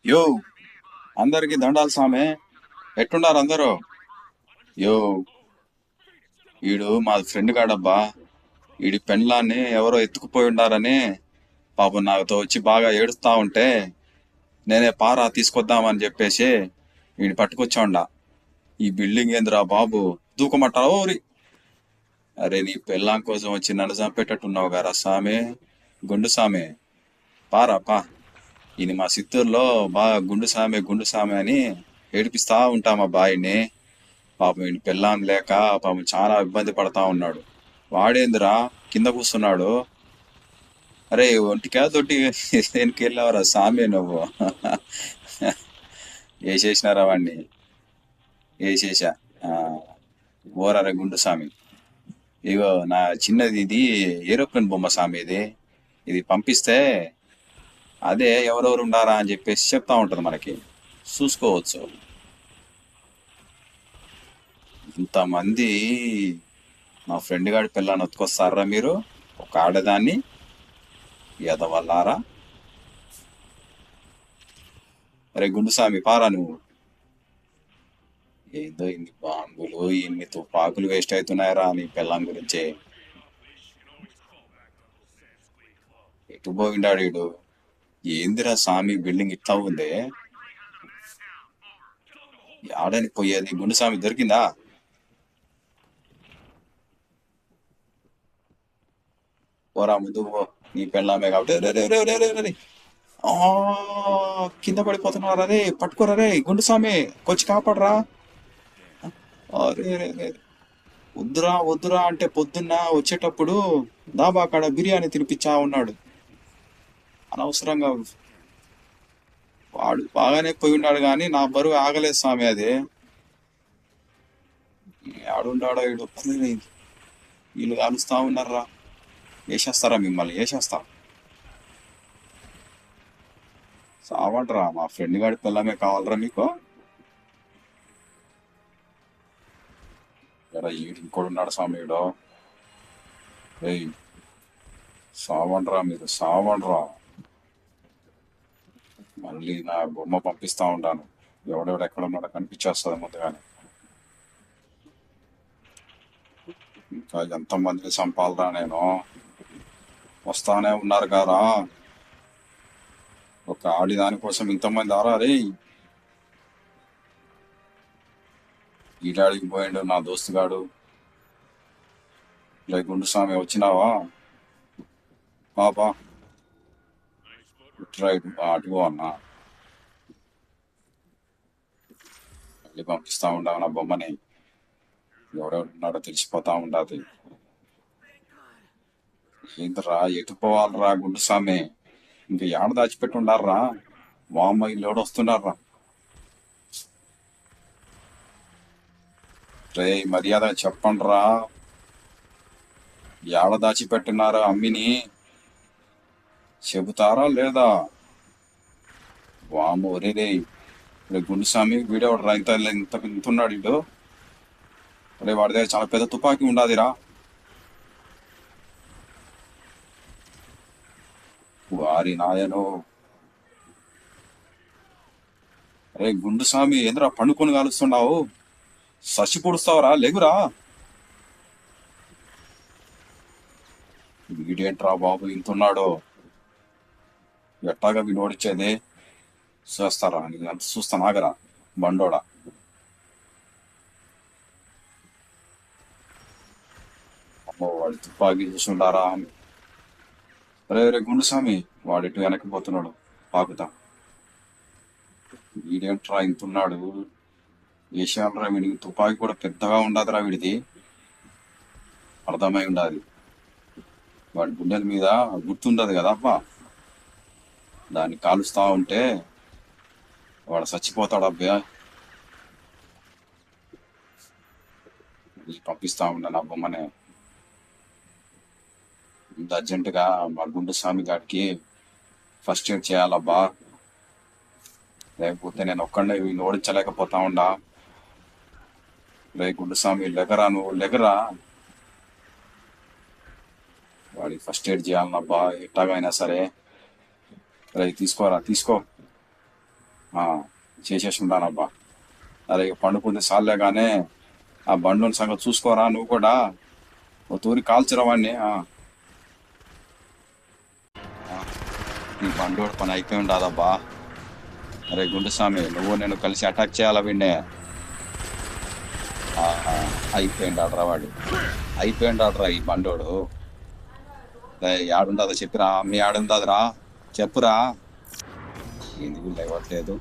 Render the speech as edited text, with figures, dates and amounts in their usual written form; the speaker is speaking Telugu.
యో అందరికి దండాలు సామే. ఎట్టున్నారు అందరూ? యో ఈడు మా ఫ్రెండ్ గాడబ్బా. ఈడి పెండ్లాన్ని ఎవరో ఎత్తుకుపోయి ఉండారని పాపం నాతో వచ్చి బాగా ఏడుస్తా ఉంటే నేనే పారా తీసుకొద్దామని చెప్పేసి ఈయన పట్టుకొచ్చాండా. ఈ బిల్డింగ్ ఏందిరా బాబు, దూకమంటావా ఊరి? అరే నీ పెళ్ళాం కోసం వచ్చి నన్ను చంపేటట్టున్నావు గారా సామే, గుండు సామే. పారా పా. ఈయన మా చిత్తూరులో బాగా గుండు సామే అని ఏడిపిస్తా ఉంటాం మా బాయిని. పాపం ఈయన పెళ్ళాం లేక పాపం చాలా ఇబ్బంది పడతా ఉన్నాడు. వాడేందిరా కింద కూర్చున్నాడు? అరే ఒంటికా దొడ్డి దేనికి వెళ్ళావరా సామి నువ్వు? వేసేసినారా వాడిని? వేసేసా. ఆ, ఓరర గుండు సామి. ఇగో నా చిన్నది ఇది ఏరోప్లేన్ బొమ్మ సామి ఇది. ఇది పంపిస్తే అదే ఎవరెవరు ఉండారా అని చెప్పేసి చెప్తా ఉంటది మనకి. చూసుకోవచ్చు. ఇంతమంది మా ఫ్రెండ్ గాడి పిల్లని ఎత్తుకొస్తారా మీరు? ఒక ఆడదాన్ని ఎదవల్లారా. అరే గుండుసామి పారా నువ్వు. ఏందో ఇన్ని బాంబులు ఇన్ని తుపాకులు వేస్ట్ అవుతున్నాయరా నీ పిల్లం గురించి. ఎటు పోయిండాడు ఈడు? ఏందిరా సామి బిల్డింగ్ ఇట్లా ఉంది? ఆడని పోయేది గుండుసామి దొరికిందా? పోరా ముందు పో. నీ పెళ్ళామే కాబట్టి రే రే రే రే రే రే. ఆ, కింద పడిపోతున్నారా రే, పట్టుకోరా రే గుండుసామి, కొచ్చి కాపాడరా. అరే రే రే. వద్దురా వద్దురా అంటే పొద్దున్న వచ్చేటప్పుడు దాబా కాడ బిర్యానీ తినిపించా ఉన్నాడు అనవసరంగా. వాడు బాగానే పోయి ఉన్నాడు కానీ నా బరువు ఆగలేదు స్వామి అది. ఆడుండాడో ఇడు. వీళ్ళు కాలుస్తా ఉన్నారా. వేసేస్తారా మిమ్మల్ని? వేసేస్తా. సావంట్రా, మా ఫ్రెండ్ గాడి పిల్లమే కావాలరా మీకు? ఎరా ఈడు ఇంకోడు ఉన్నాడు స్వామి ఈడు. ఏయ్ సావండ్రా మీరు, సావండ్రా. మళ్ళీ నా బొమ్మ పంపిస్తా ఉంటాను. ఎవడెవడు ఎక్కడ ఉన్నాడో కనిపించేస్తుంది ముందుగానే. ఇంకా ఎంతమందిని చంపాలరా నేను? వస్తానే ఉన్నారు కారా. ఒక ఆడిదాని కోసం ఇంతమంది ఆరా రే. ఈడాడికి పోయిండు నా దోస్తుగాడు. గుండు స్వామి వచ్చినావా? పాపా రైట్ అటుగో అన్నా. మళ్ళీ పంపిస్తా ఉండవు నా బొమ్మని. ఎవరెవరున్నాడో తెలిసిపోతా ఉండదు. ఏంటరా ఎటు పోవాలరా గుండు స్వామి? ఇంకా ఏడ దాచిపెట్టి ఉండాలరా? వామ్మ ఇల్లు వస్తున్నారా. రే మర్యాద చెప్పండిరా. ఏడ దాచిపెట్టినారా అమ్మిని? చెబుతారా లేదా? వాము ఒరే రే. గుండుస్వామి వీడియో రా, ఇంత ఇంత ఇంతున్నాడు ఇడు. అరే వాడి దగ్గర చాలా పెద్ద తుపాకీ ఉండాదిరా. వారి నాయను. అరే గుండుస్వామి ఏంద్రా పండుకొని కాలుస్తున్నావు? ససి పొడుస్తావరా, లేగురా. వీడేంట్రా బాబు ఇంతున్నాడు? ఎట్టాగా వీడు ఓడిచ్చేది? చూస్తారా నేను అంత చూస్తాను, ఆగరా బండోడా. అమ్మో వాడి తుపాకీ చూసుంటారా. అరే రే గుండుస్వామి వాడు ఎటు వెనక్కి పోతున్నాడు పాకుతా. వీడేంట్రా ఇంతున్నాడు? ఏషియాలరా వీడికి తుపాకీ కూడా పెద్దగా ఉండదురా వీడిది. అర్థమై ఉండాలి. వాడి గుండెల మీద గుర్తుండదు కదా అబ్బా. దాన్ని కాలుస్తా ఉంటే వాడు చచ్చిపోతాడు అబ్బా. పంపిస్తా ఉన్నాను ఆ బొమ్మనే. ఇంత అర్జెంటుగా మా గుండు స్వామి గారికి ఫస్ట్ ఎయిడ్ చేయాలబ్బా. లేకపోతే నేను ఒక్కడే వీళ్ళు ఓడించలేకపోతా ఉండా. రే గుండు స్వామి లెగరా, నువ్వు లెగరా. వాడికి ఫస్ట్ ఎయిడ్ చేయాలన్నబ్బా ఎట్టాగైనా సరే. రే తీసుకోరా తీసుకో. ఆ, చేసేసి ఉంటానబ్బా. అరే ఇక పండుకుంది సార్లే కానీ ఆ బండ్లోని సంగతి చూసుకోరా నువ్వు కూడా. ఓ తూరి కాల్చురా వాడిని. నీ బండోడు పని అయిపోయి ఉండదబ్బా. అరే గుండుస్వామి, నువ్వు నేను కలిసి అటాక్ చేయాలా వీడిని. అయిపోయిండాడ్రా వాడు. అయిపోయిండాడ్రా ఈ బండోడు. ఆడుండదో చెప్పిరా, మీ ఆడుండదురా చెప్పురా. ఎందుకు లేవట్లేదు.